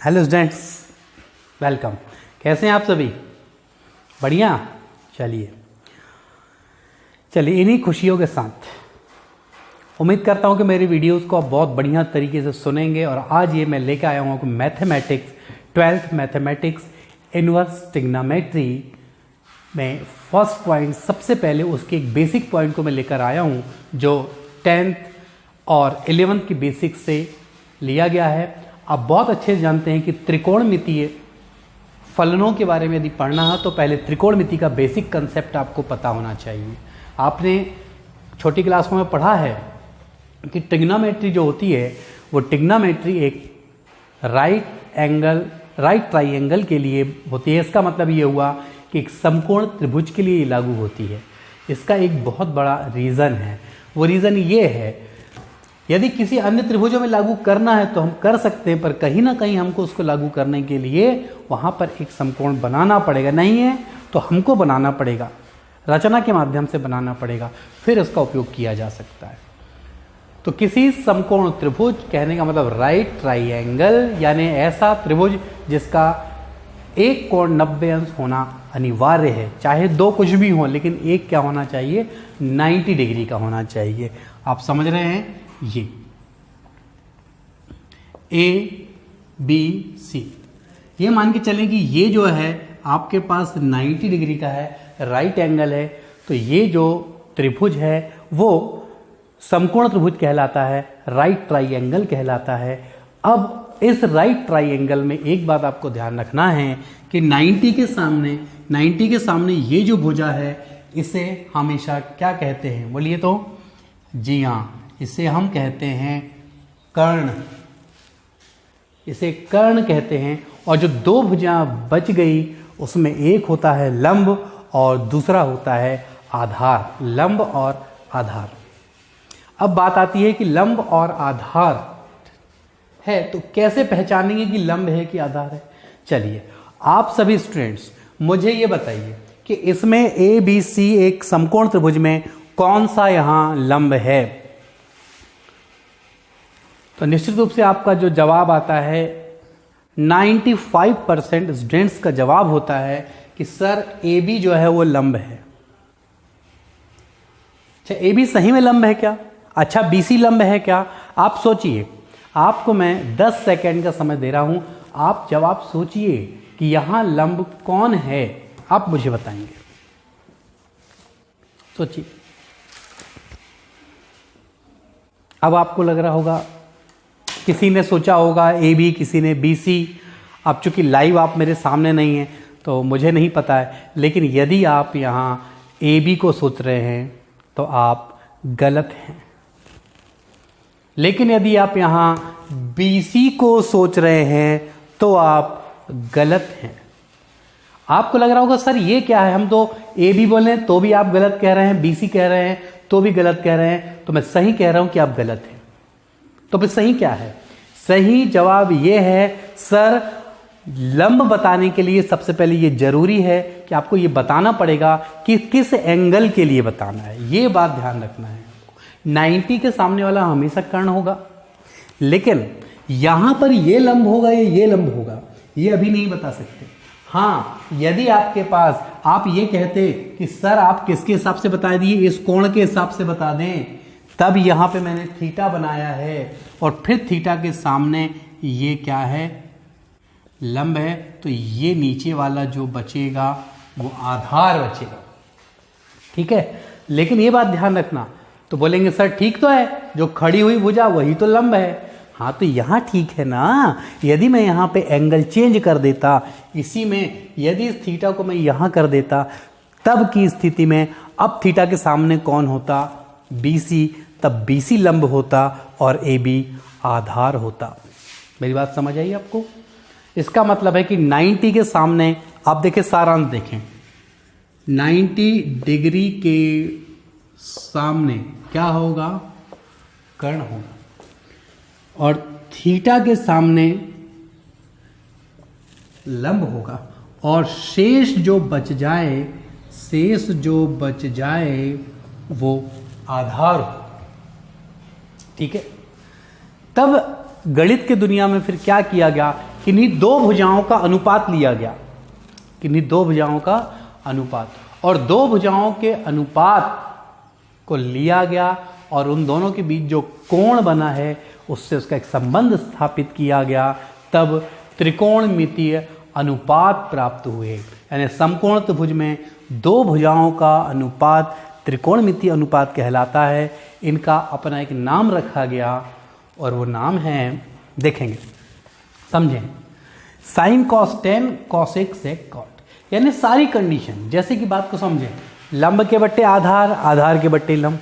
Hello students, welcome. कैसे हैं आप सभी? बढ़िया। चलिए इन्हीं खुशियों के साथ उम्मीद करता हूं कि मेरी वीडियोस को आप बहुत बढ़िया तरीके से सुनेंगे। और आज ये मैं लेकर आया हूं कि mathematics 12th mathematics inverse trigonometry में फर्स्ट पॉइंट, सबसे पहले उसके एक बेसिक पॉइंट को मैं लेकर आया हूं जो 10th और 11th की बेसिक से लिया गया है। आप बहुत अच्छे से जानते हैं कि त्रिकोणमितीय फलनों के बारे में यदि पढ़ना है तो पहले त्रिकोणमिति का बेसिक कंसेप्ट आपको पता होना चाहिए। आपने छोटी क्लासों में पढ़ा है कि ट्रिग्नोमेट्री जो होती है वो ट्रिग्नोमेट्री एक राइट ट्राइंगल के लिए होती है। इसका मतलब ये हुआ कि एक समकोण त्रिभुज के लिए लागू होती है। इसका एक बहुत बड़ा रीज़न है। वो रीज़न ये है, यदि किसी अन्य त्रिभुजों में लागू करना है तो हम कर सकते हैं, पर कहीं ना कहीं हमको उसको लागू करने के लिए वहाँ पर एक समकोण बनाना पड़ेगा। नहीं है तो हमको बनाना पड़ेगा, रचना के माध्यम से बनाना पड़ेगा, फिर उसका उपयोग किया जा सकता है। तो किसी समकोण त्रिभुज, कहने का मतलब राइट ट्राइंगल, यानी ऐसा त्रिभुज जिसका एक कोण 90 अंश होना अनिवार्य है। चाहे दो कुछ भी हो, लेकिन एक क्या होना चाहिए? 90 डिग्री का होना चाहिए। आप समझ रहे हैं? ये ए बी सी, ये मान के चलें कि ये जो है आपके पास 90 डिग्री का है, राइट एंगल है, तो ये जो त्रिभुज है वो समकोण त्रिभुज कहलाता है, राइट ट्राइंगल कहलाता है। अब इस राइट ट्राइंगल में एक बात आपको ध्यान रखना है कि 90 के सामने ये जो भुजा है इसे हमेशा क्या कहते हैं? बोलिए तो। जी हाँ, इसे हम कहते हैं कर्ण। इसे कर्ण कहते हैं। और जो दो भुजाएं बच गई उसमें एक होता है लंब और दूसरा होता है आधार। लंब और आधार। अब बात आती है कि लंब और आधार है तो कैसे पहचानेंगे कि लंब है कि आधार है? चलिए आप सभी स्टूडेंट्स मुझे ये बताइए कि इसमें ए बी सी एक समकोण त्रिभुज में कौन सा यहां लंब है? तो निश्चित रूप से आपका जो जवाब आता है 95% स्टूडेंट्स का जवाब होता है कि सर ए बी जो है वो लंब है। अच्छा, ए बी सही में लंब है क्या? अच्छा, बी सी लंब है क्या? आप सोचिए, आपको मैं 10 सेकेंड का समय दे रहा हूं। आप जवाब सोचिए कि यहां लंब कौन है, आप मुझे बताएंगे। सोचिए। अब आपको लग रहा होगा, किसी ने सोचा होगा ए बी, किसी ने बी सी। अब चूंकि लाइव आप मेरे सामने नहीं हैं तो मुझे नहीं पता है, लेकिन यदि आप यहाँ ए बी को सोच रहे हैं तो आप गलत हैं। लेकिन यदि आप यहाँ बी सी को सोच रहे हैं तो आप गलत हैं। आपको लग रहा होगा सर ये क्या है, हम तो ए बी बोले तो भी आप गलत कह रहे हैं, बी सी कह रहे हैं तो भी गलत कह रहे हैं, तो मैं सही कह रहा हूं कि आप गलत हैं। तो फिर सही क्या है? सही जवाब ये है सर, लंब बताने के लिए सबसे पहले ये जरूरी है कि आपको ये बताना पड़ेगा कि किस एंगल के लिए बताना है। ये बात ध्यान रखना है। 90 के सामने वाला हमेशा कर्ण होगा, लेकिन यहां पर ये लंब होगा या ये लंब होगा ये अभी नहीं बता सकते। हाँ, यदि आपके पास आप ये कहते कि सर आप किसके हिसाब से बता दिए, इस कोण के हिसाब से बता दें, तब यहां पे मैंने थीटा बनाया है और फिर थीटा के सामने ये क्या है? लंब है। तो ये नीचे वाला जो बचेगा वो आधार बचेगा। ठीक है, लेकिन ये बात ध्यान रखना। तो बोलेंगे सर ठीक तो है, जो खड़ी हुई भुजा वही तो लंब है। हाँ, तो यहां ठीक है ना। यदि मैं यहां पे एंगल चेंज कर देता, इसी में यदि इस थीटा को मैं यहां कर देता, तब की स्थिति में अब थीटा के सामने कौन होता? B C. तब बी सी लंब होता और ए बी आधार होता। मेरी बात समझ आई आपको? इसका मतलब है कि 90 के सामने, आप देखें सारांश देखें, 90 डिग्री के सामने क्या होगा? कर्ण होगा। और थीटा के सामने लंब होगा। और शेष जो बच जाए वो आधार हो। ठीक है, तब गणित के दुनिया में फिर क्या किया गया किन्हीं दो भुजाओं का अनुपात लिया गया, किन्हीं दो भुजाओं का अनुपात, और दो भुजाओं के अनुपात को लिया गया और उन दोनों के बीच जो कोण बना है उससे उसका एक संबंध स्थापित किया गया, तब त्रिकोणमितीय अनुपात प्राप्त हुए। यानी समकोण त्रिभुज में दो भुजाओं का अनुपात त्रिकोणमितीय अनुपात कहलाता है। इनका अपना एक नाम रखा गया और वो नाम है, देखेंगे समझें, sine cos tan cosec sec cot. यानी सारी कंडीशन, जैसे कि बात को समझें, लंब के बट्टे आधार, आधार के बट्टे लंब,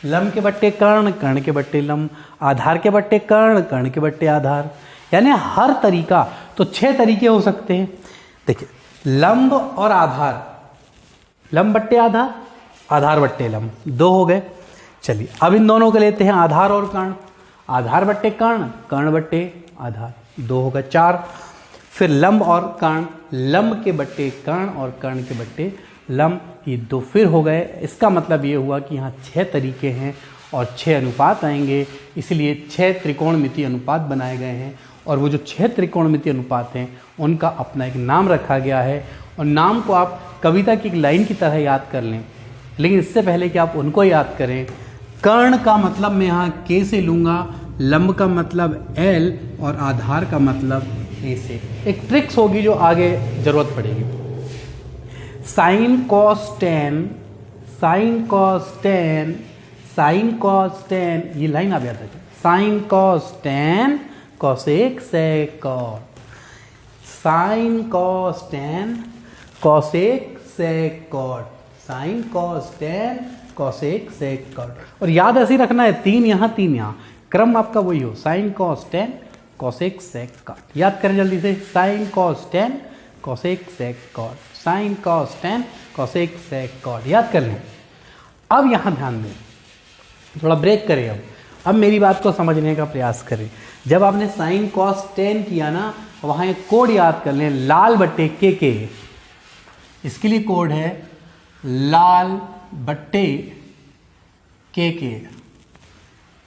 लंब के बट्टे कर्ण, कर्ण के बट्टे लंब, आधार के बट्टे कर्ण, कर्ण के बट्टे आधार, यानी हर तरीका। तो 6 तरीके हो सकते हैं। देखिए, लंब और आधार, लंब बट्टे आधार, आधार बट्टे लंब, 2 हो गए। चलिए अब इन दोनों को लेते हैं, आधार और कर्ण, आधार बट्टे कर्ण, कर्ण बट्टे आधार, 2 होगा 4। फिर लंब और कर्ण, लंब के बट्टे कर्ण और कर्ण के बट्टे लंब, ये 2 फिर हो गए। इसका मतलब ये हुआ कि यहाँ 6 तरीके हैं और 6 अनुपात आएंगे, इसलिए 6 त्रिकोणमितीय अनुपात बनाए गए हैं। और वो जो 6 त्रिकोणमितीय अनुपात हैं उनका अपना एक नाम रखा गया है, और नाम को आप कविता की एक लाइन की तरह याद कर लें। लेकिन इससे पहले कि आप उनको याद करें, कर्ण का मतलब मैं यहाँ के से लूँगा, लंब का मतलब एल और आधार का मतलब ए से। एक ट्रिक्स होगी जो आगे जरूरत पड़ेगी। Sine cos tan, sine cos tan, sine cos tan, ये लाइन आप याद रखें, sine cos tan cosec sec cot, sine cos tan cosec sec cot, sine cos tan cosec sec cot. और याद ऐसे ही रखना है, 3 यहाँ 3 यहाँ, क्रम आपका वही हो, sine cos tan cosec sec cot. याद करें जल्दी से, sine cos tan cosec sec cot, sine cos tan cosec sec cot, याद कर लें। अब यहाँ ध्यान दें, थोड़ा ब्रेक करें, अब मेरी बात को समझने का प्रयास करें। जब आपने साइन कॉस टेन किया ना, वहाँ एक कोड याद कर लें, लाल बट्टे के, इसके लिए कोड है लाल बट्टे के।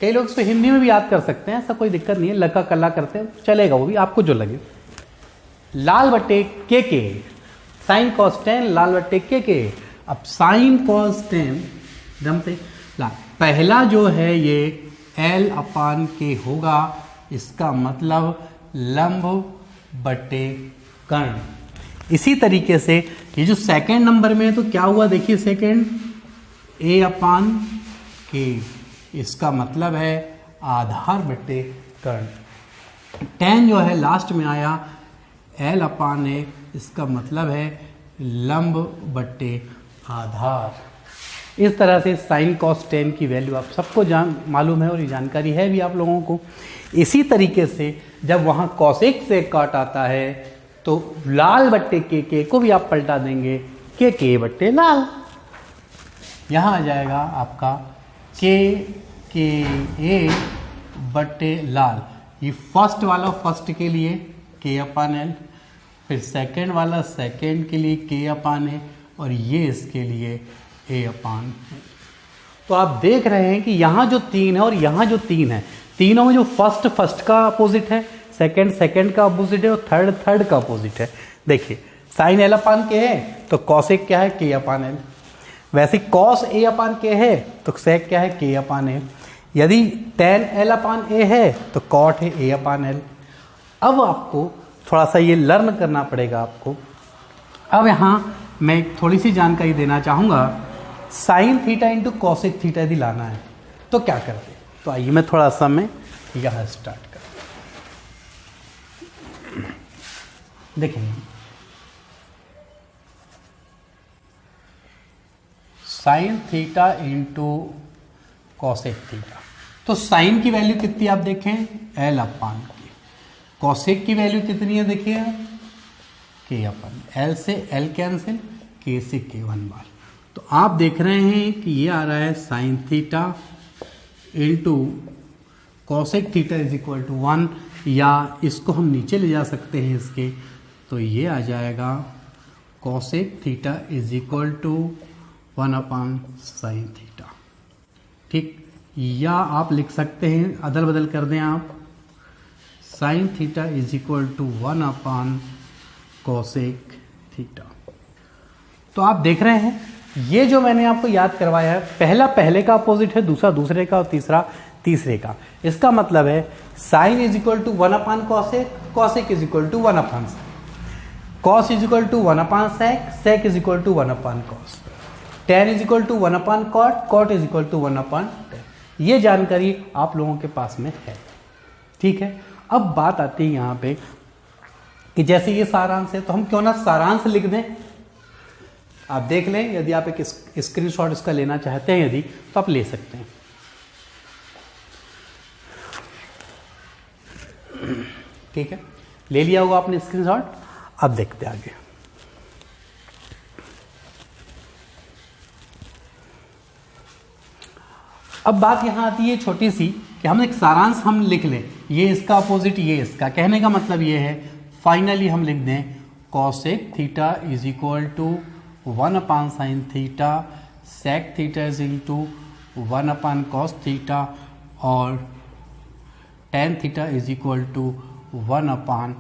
कई लोग इसको हिंदी में भी याद कर सकते हैं, ऐसा कोई दिक्कत नहीं है, लका कला करते हैं चलेगा, वो भी आपको जो लगे। लाल बट्टे के, साइन कॉस टेन लाल बट्टे के। अब साइन कॉस टेन एकदम से लाल, पहला जो है ये एल अपान के होगा, इसका मतलब लंब बट्टे कर्ण। इसी तरीके से ये जो सेकंड नंबर में है तो क्या हुआ, देखिए सेकंड ए अपान के, इसका मतलब है आधार बट्टे कर्ण। टेन जो है लास्ट में आया, एल अपान ए, इसका मतलब है लंब बट्टे आधार। इस तरह से साइन कॉस टेन की वैल्यू आप सबको मालूम है और ये जानकारी है भी आप लोगों को। इसी तरीके से जब वहाँ कॉसेक सेक कॉट आता है तो लाल बट्टे के को भी आप पलटा देंगे, के बट्टे लाल। यहाँ आ जाएगा आपका के ए बट्टे लाल। ये फर्स्ट वाला फर्स्ट के लिए के अपान एल, फिर सेकंड वाला सेकंड के लिए के अपान ए, और ये इसके लिए ए अपान है। तो आप देख रहे हैं कि यहाँ जो 3 है और यहाँ जो 3 है, तीनों में जो फर्स्ट का अपोजिट है, सेकंड का अपोजिट है और थर्ड का अपोजिट है। देखिए साइन एल अपान के है तो कॉसेक क्या है, के अपान एल। वैसे कॉस ए अपान के है तो सेक क्या है, के अपान ए। यदि टेन एल अपान ए है तो कॉट है ए अपान एल। अब आपको थोड़ा सा ये लर्न करना पड़ेगा आपको। अब यहाँ मैं थोड़ी सी जानकारी देना चाहूँगा, sign theta into cosec theta यदि लाना है तो क्या करते हैं। तो आइए मैं थोड़ा सा मैं यहाँ स्टार्ट करता हूँ। देखेंगे sign theta into cosec theta, तो साइन की वैल्यू कितनी आप देखें, एल अपान की। कॉसेक की वैल्यू कितनी है देखिए, के अपन, एल से एल कैंसिल, के से के 1 बार। तो आप देख रहे हैं कि ये आ रहा है sine theta into cosec theta is equal to 1, या इसको हम नीचे ले जा सकते हैं इसके, तो ये आ जाएगा cosec theta is equal to 1 upon sine theta. ठीक, या आप लिख सकते हैं, अदल बदल कर दें आप, sine theta is equal to 1 upon cosec theta. तो आप देख रहे हैं ये जो मैंने आपको याद करवाया है, पहला पहले का अपोजिट है, दूसरा दूसरे का और तीसरा तीसरे का। इसका मतलब है sine is equal to 1 upon cosec, cosec is equal to 1 upon sine, cos is equal to 1 upon sec, sec is equal to 1 upon cos, tan is equal to 1 upon cot, cot is equal to 1 upon tan. ये जानकारी आप लोगों के पास में है, ठीक है। अब बात आती है यहाँ पे कि जैसे ये सारांश है तो हम क्यों ना सारांश लिख दें। आप देख लें, यदि आप एक स्क्रीनशॉट इसका लेना चाहते हैं यदि, तो आप ले सकते हैं। ठीक है, ले लिया होगा आपने स्क्रीनशॉट। अब देखते हैं आगे। अब बात यहां आती है छोटी सी कि हम एक सारांश हम लिख लें, ये इसका अपोजिट ये इसका। कहने का मतलब ये है फाइनली हम लिख दें cosec theta is equal to 1 upon sine theta, sec theta is equal to 1 upon cos theta और tan theta is equal to 1 upon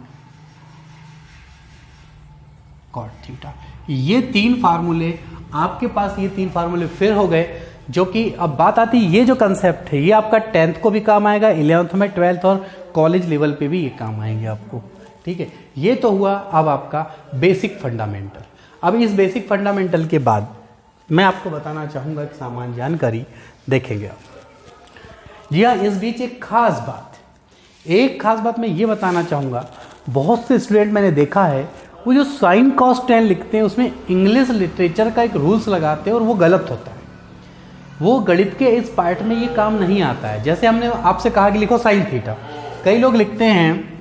cot theta. ये तीन फार्मूले आपके पास, ये तीन फार्मूले फिर हो गए, जो कि अब बात आती है ये जो कंसेप्ट है ये आपका 10th को भी काम आएगा, 11th में, 12th और कॉलेज लेवल पे भी ये काम आएंगे आपको। ठीक है, ये तो हुआ अब आपका बेसिक फंडामेंटल। अब इस बेसिक फंडामेंटल के बाद मैं आपको बताना चाहूंगा एक सामान्य जानकारी, देखेंगे आप। जी हाँ, इस बीच एक खास बात मैं ये बताना चाहूंगा, बहुत से स्टूडेंट मैंने देखा है वो जो साइन कॉस टेन लिखते हैं उसमें इंग्लिश लिटरेचर का एक रूल्स लगाते हैं और वो गलत होता है। वो गणित के इस पार्ट में ये काम नहीं आता है। जैसे हमने आपसे कहा कि लिखो साइन थीटा, कई लोग लिखते हैं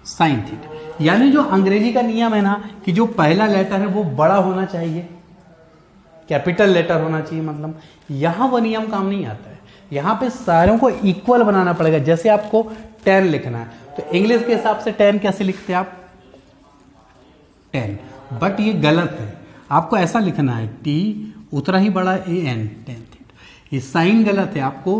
साइन थीटा, यानी जो अंग्रेजी का नियम है ना कि जो पहला लेटर है वो बड़ा होना चाहिए, कैपिटल लेटर होना चाहिए, मतलब यहां वो नियम काम नहीं आता है। यहां पे सारों को इक्वल बनाना पड़ेगा। जैसे आपको 10 लिखना है तो इंग्लिश के हिसाब से 10 कैसे लिखते हैं आप, 10, बट ये गलत है। आपको ऐसा लिखना है टी उतना ही बड़ा ए एन, टेन थीटा। ये साइन गलत है, आपको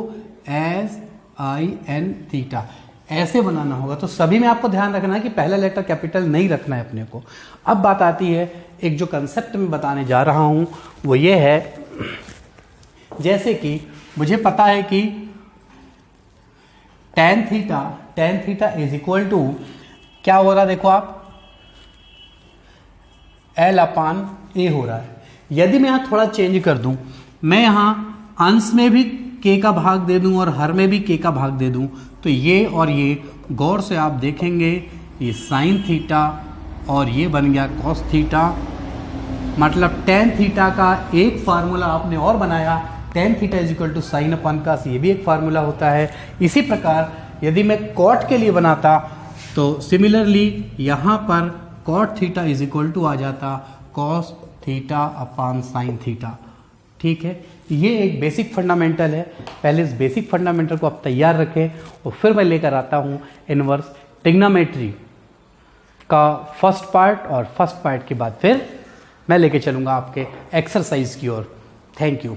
एस आई एन थीटा ऐसे बनाना होगा। तो सभी में आपको ध्यान रखना है कि पहला लेटर कैपिटल नहीं रखना है अपने को। अब बात आती है एक जो कंसेप्ट मैं बताने जा रहा हूं वो ये है, जैसे कि मुझे पता है कि tan theta is equal to क्या हो रहा है, देखो आप एल अपान ए हो रहा है। यदि मैं यहां थोड़ा चेंज कर दूं, मैं यहां अंश में भी के का भाग दे दूं और हर में भी के का भाग दे दूं, तो ये और ये गौर से आप देखेंगे ये साइन थीटा और ये बन गया कॉस थीटा। मतलब टेन थीटा का एक फार्मूला आपने और बनाया, tan theta is equal to sine upon cos, ये भी एक फार्मूला होता है। इसी प्रकार यदि मैं कॉट के लिए बनाता तो सिमिलरली यहाँ पर cot theta is equal to आ जाता cos theta upon sine theta. ठीक है, ये एक बेसिक फंडामेंटल है। पहले इस बेसिक फंडामेंटल को आप तैयार रखें और फिर मैं लेकर आता हूँ इनवर्स ट्रिग्नोमेट्री का फर्स्ट पार्ट, और फर्स्ट पार्ट के बाद फिर मैं लेके चलूँगा आपके एक्सरसाइज की ओर। Thank you.